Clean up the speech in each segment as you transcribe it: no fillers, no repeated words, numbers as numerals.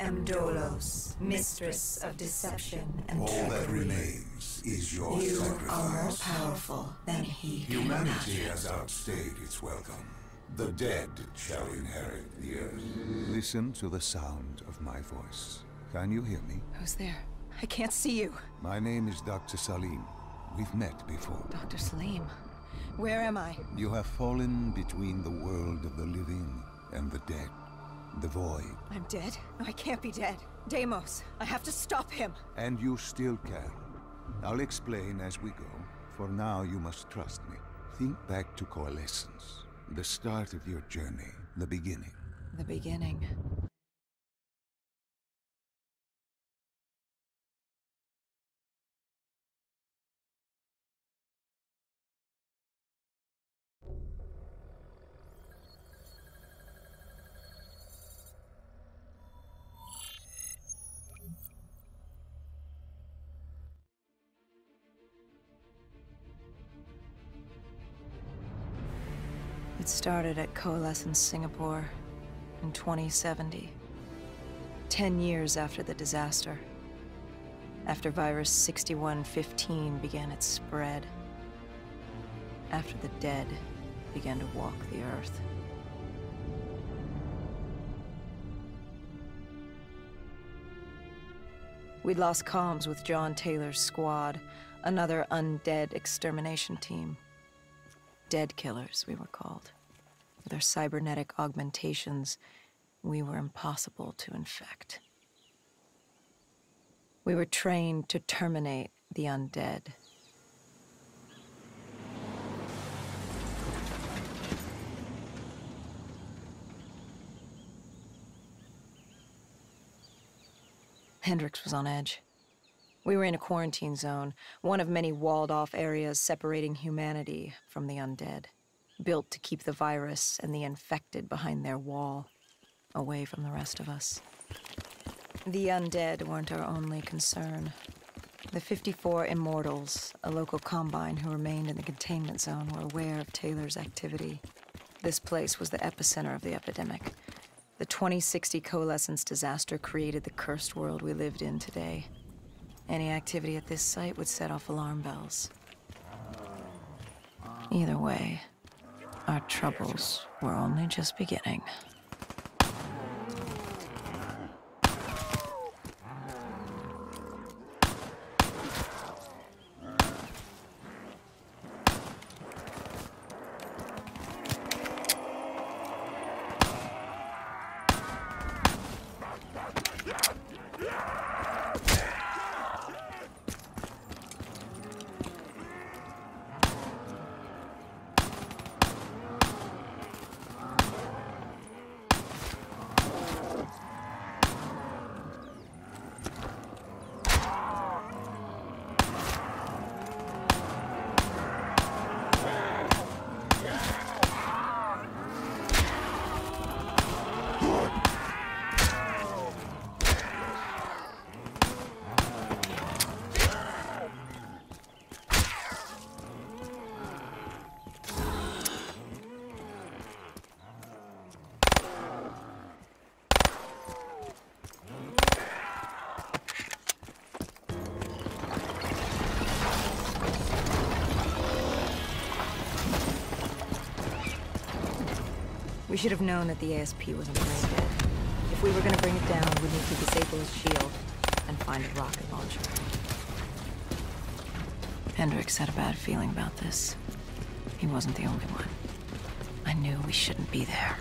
am Dolos, mistress of deception and All trickery. that remains is your You sacrifice. are more powerful than he can Humanity imagine. has outstayed its welcome. The dead shall inherit the earth. Listen to the sound of my voice. Can you hear me? Who's there? I can't see you. My name is Dr. Salim. We've met before. Dr. Salim. Where am I? You have fallen between the world of the living and the dead. The void. I'm dead? No, I can't be dead. Deimos, I have to stop him. And you still can. I'll explain as we go. For now, you must trust me. Think back to Coalescence. The start of your journey. The beginning. The beginning. It started at Coalescence Singapore in 2070. 10 years after the disaster. After virus 6115 began its spread. After the dead began to walk the earth. We'd lost comms with John Taylor's squad, another undead extermination team. Dead killers, we were called. With our cybernetic augmentations, we were impossible to infect. We were trained to terminate the undead. Hendricks was on edge. We were in a quarantine zone, one of many walled-off areas separating humanity from the undead, built to keep the virus and the infected behind their wall, away from the rest of us. The undead weren't our only concern. The 54 Immortals, a local combine who remained in the containment zone, were aware of Taylor's activity. This place was the epicenter of the epidemic. The 2060 Coalescence disaster created the cursed world we lived in today. Any activity at this site would set off alarm bells. Either way, our troubles were only just beginning. We should have known that the ASP wasn't brain dead. If we were going to bring it down, we'd need to disable its shield and find a rocket launcher. Hendricks had a bad feeling about this. He wasn't the only one. I knew we shouldn't be there.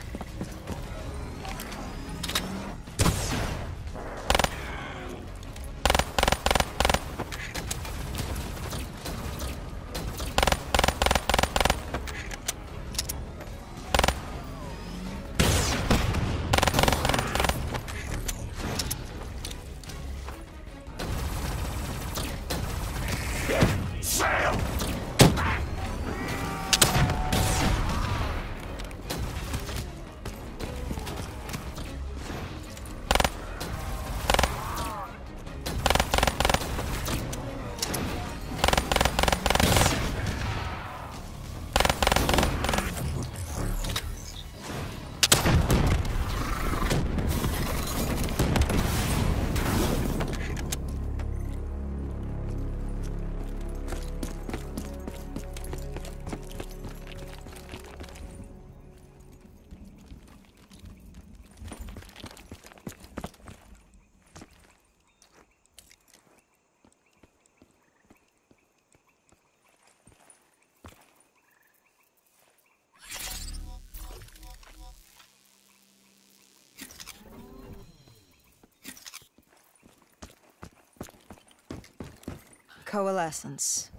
Coalescence.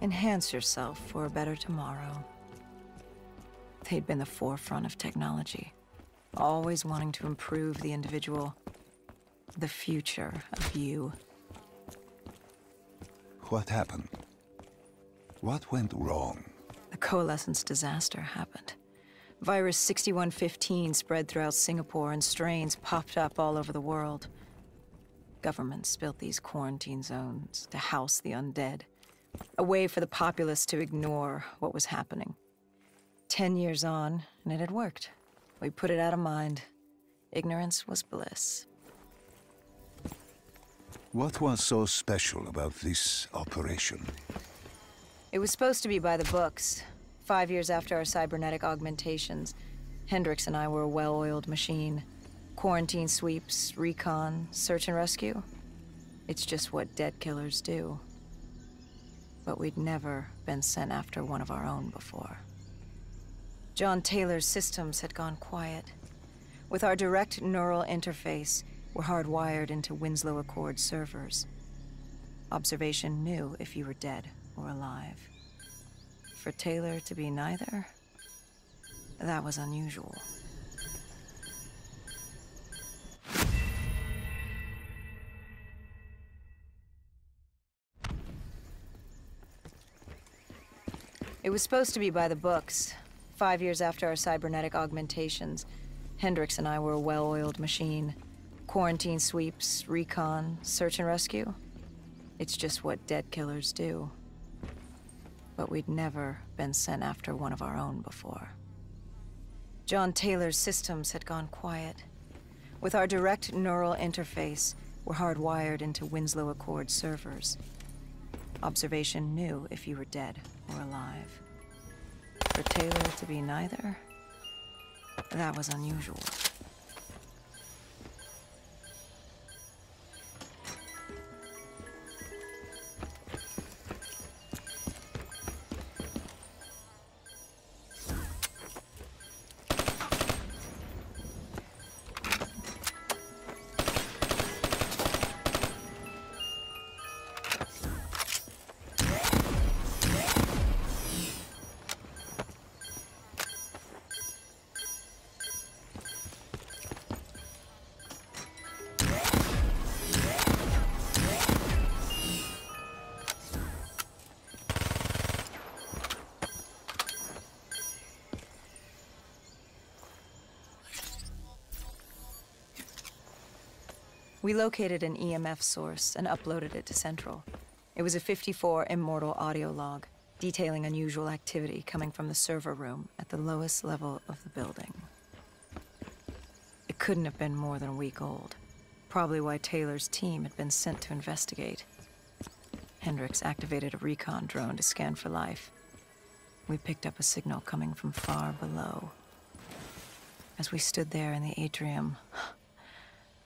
Enhance yourself for a better tomorrow. They'd been the forefront of technology, always wanting to improve the individual, the future of you. What happened? What went wrong? The Coalescence disaster happened. Virus 6115 spread throughout Singapore and strains popped up all over the world. Governments built these quarantine zones to house the undead, a way for the populace to ignore what was happening. 10 years on, and it had worked. We put it out of mind. Ignorance was bliss. What was so special about this operation? It was supposed to be by the books. 5 years after our cybernetic augmentations, Hendricks and I were a well-oiled machine. Quarantine sweeps, recon, search and rescue. It's just what dead killers do. But we'd never been sent after one of our own before. John Taylor's systems had gone quiet. With our direct neural interface, we're hardwired into Winslow Accord servers. Observation knew if you were dead or alive. For Taylor to be neither, that was unusual. It was supposed to be by the books. 5 years after our cybernetic augmentations, Hendricks and I were a well-oiled machine. Quarantine sweeps, recon, search and rescue. It's just what dead killers do. But we'd never been sent after one of our own before. John Taylor's systems had gone quiet. With our direct neural interface, we're hardwired into Winslow Accord servers. Observation knew if you were dead or alive. For Taylor to be neither, that was unusual. We located an EMF source and uploaded it to Central. It was a 54 immortal audio log, detailing unusual activity coming from the server room at the lowest level of the building. It couldn't have been more than a week old, probably why Taylor's team had been sent to investigate. Hendricks activated a recon drone to scan for life. We picked up a signal coming from far below. As we stood there in the atrium,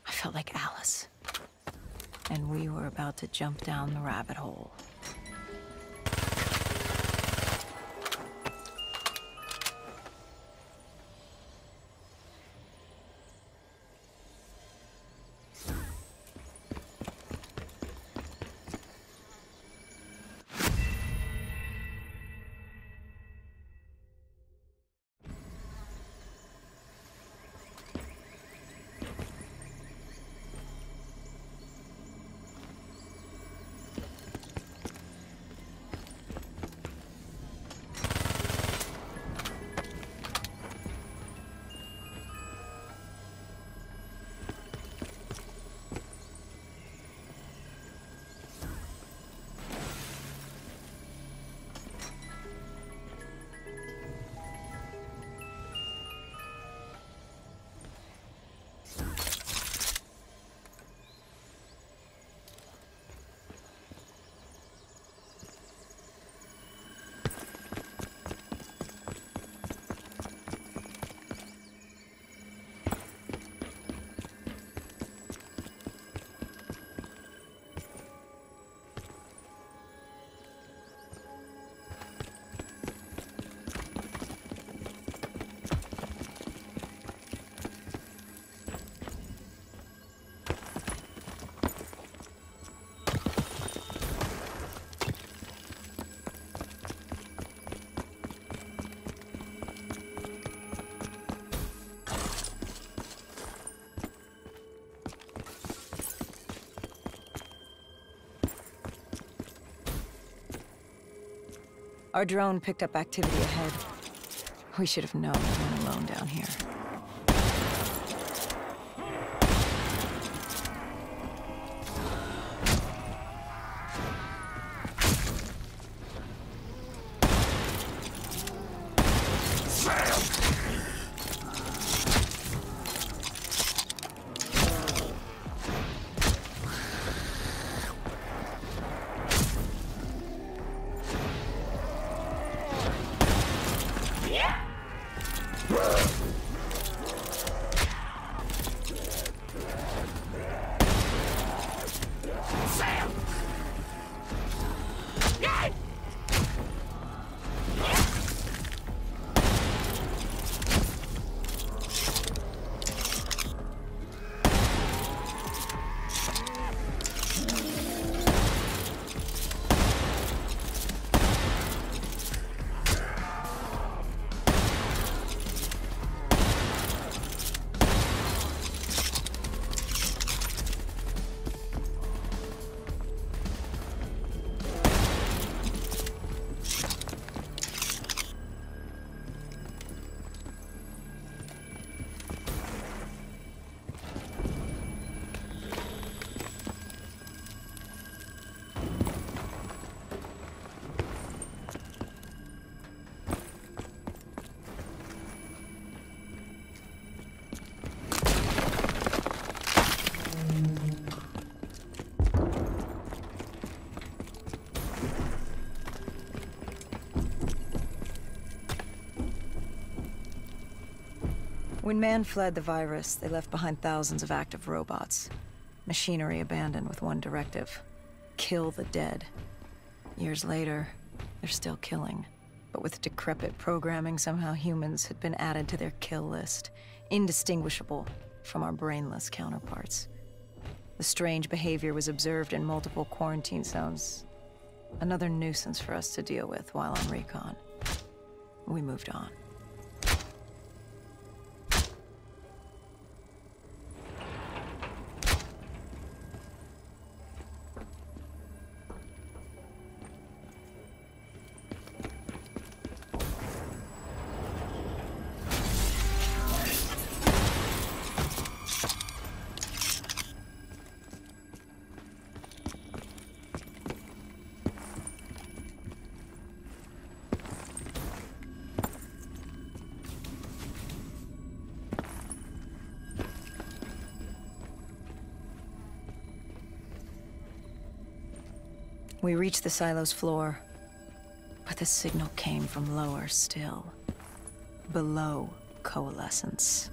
I felt like Alice. And we were about to jump down the rabbit hole. Our drone picked up activity ahead. We should have known we weren't alone down here. When man fled the virus, they left behind thousands of active robots. Machinery abandoned with one directive: kill the dead. Years later, they're still killing. But with decrepit programming, somehow humans had been added to their kill list, indistinguishable from our brainless counterparts. The strange behavior was observed in multiple quarantine zones. Another nuisance for us to deal with while on recon. We moved on. We reached the silo's floor, but the signal came from lower still, below coalescence.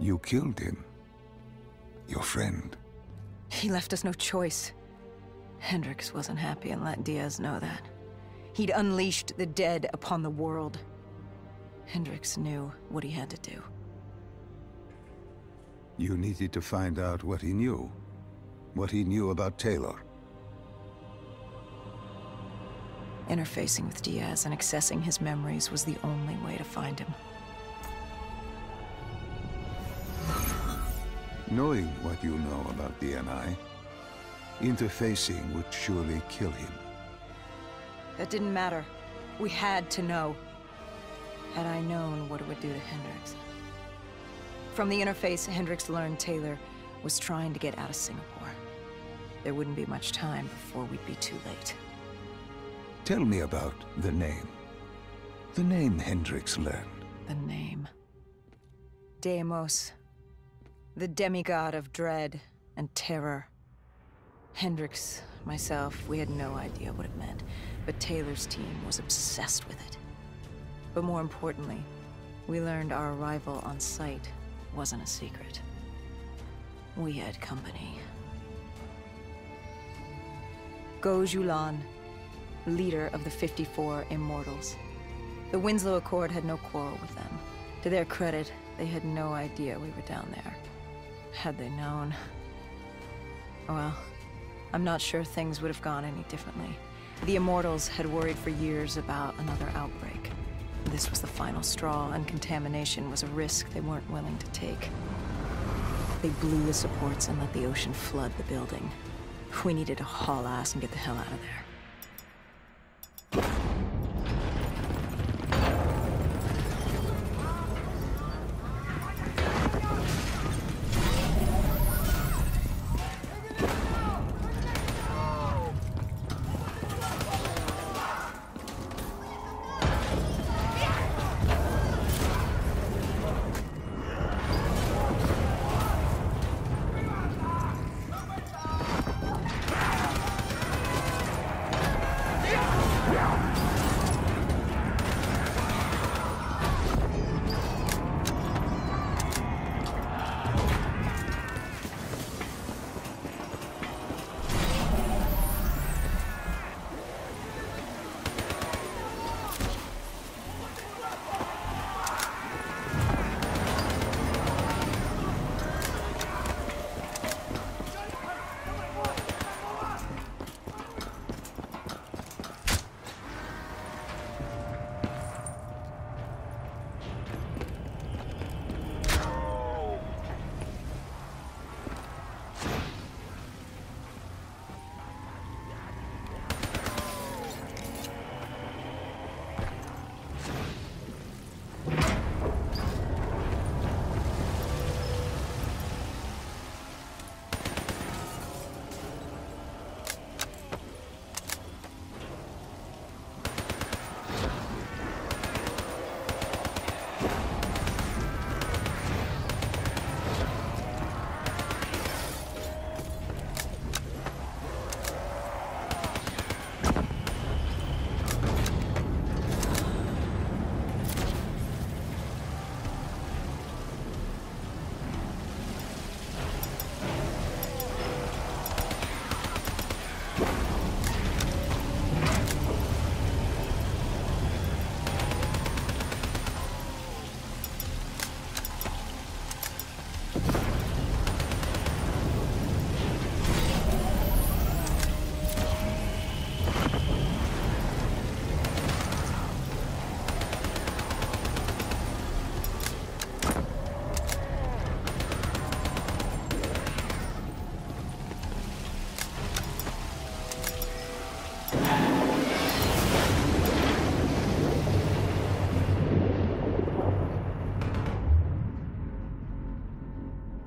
You killed him. Your friend. He left us no choice. Hendricks wasn't happy and let Diaz know that. He'd unleashed the dead upon the world. Hendricks knew what he had to do. You needed to find out what he knew. What he knew about Taylor. Interfacing with Diaz and accessing his memories was the only way to find him. Knowing what you know about DNI, interfacing would surely kill him. That didn't matter. We had to know. Had I known what it would do to Hendricks. From the interface, Hendricks learned Taylor was trying to get out of Singapore. There wouldn't be much time before we'd be too late. Tell me about the name. The name Hendricks learned. The name. Deimos. The demigod of dread and terror. Hendricks, myself, we had no idea what it meant, but Taylor's team was obsessed with it. But more importantly, we learned our arrival on site wasn't a secret. We had company. Go Julan, leader of the 54 Immortals. The Winslow Accord had no quarrel with them. To their credit, they had no idea we were down there. Had they known... well, I'm not sure things would have gone any differently. The Immortals had worried for years about another outbreak. This was the final straw, and contamination was a risk they weren't willing to take. They blew the supports and let the ocean flood the building. We needed to haul ass and get the hell out of there.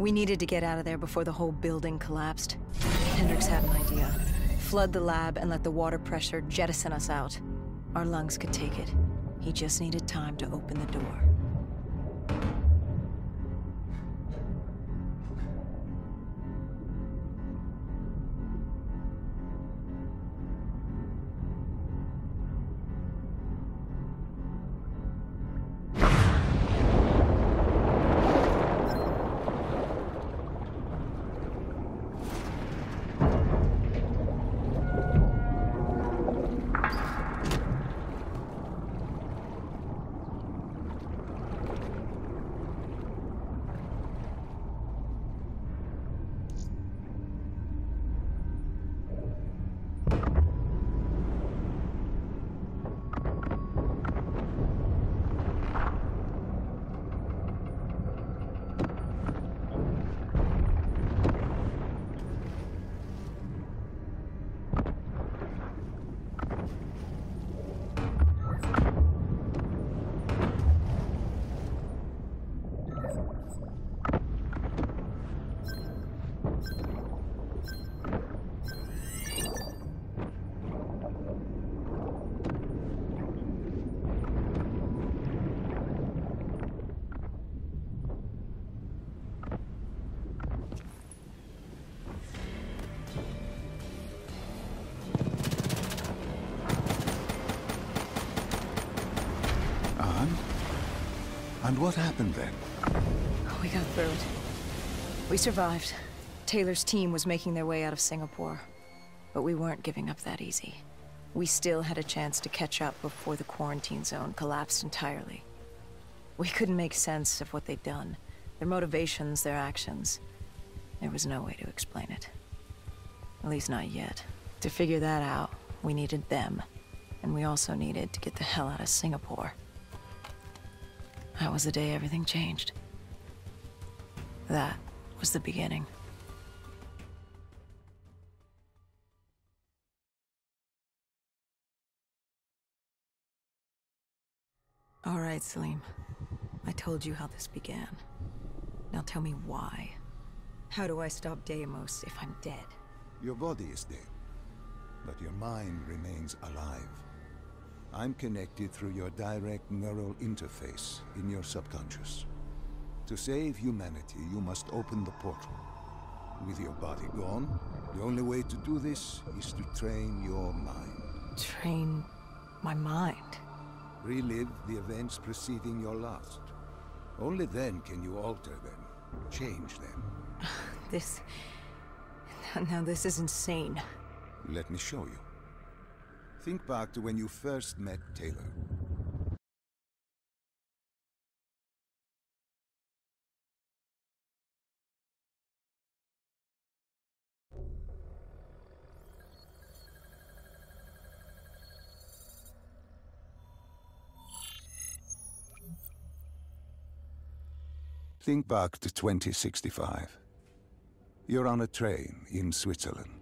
We needed to get out of there before the whole building collapsed. Hendricks had an idea. Flood the lab and let the water pressure jettison us out. Our lungs could take it. He just needed time to open the door. And what happened then? We got through it. We survived. Taylor's team was making their way out of Singapore. But we weren't giving up that easy. We still had a chance to catch up before the quarantine zone collapsed entirely. We couldn't make sense of what they'd done. Their motivations, their actions. There was no way to explain it. At least not yet. To figure that out, we needed them. And we also needed to get the hell out of Singapore. That was the day everything changed. That was the beginning. All right, Salim. I told you how this began. Now tell me why. How do I stop Deimos if I'm dead? Your body is dead, but your mind remains alive. I'm connected through your direct neural interface in your subconscious. To save humanity, you must open the portal. With your body gone, the only way to do this is to train your mind. Train my mind? Relive the events preceding your last. Only then can you alter them, change them. This... Now this is insane. Let me show you. Think back to when you first met Taylor. Think back to 2065. You're on a train in Switzerland.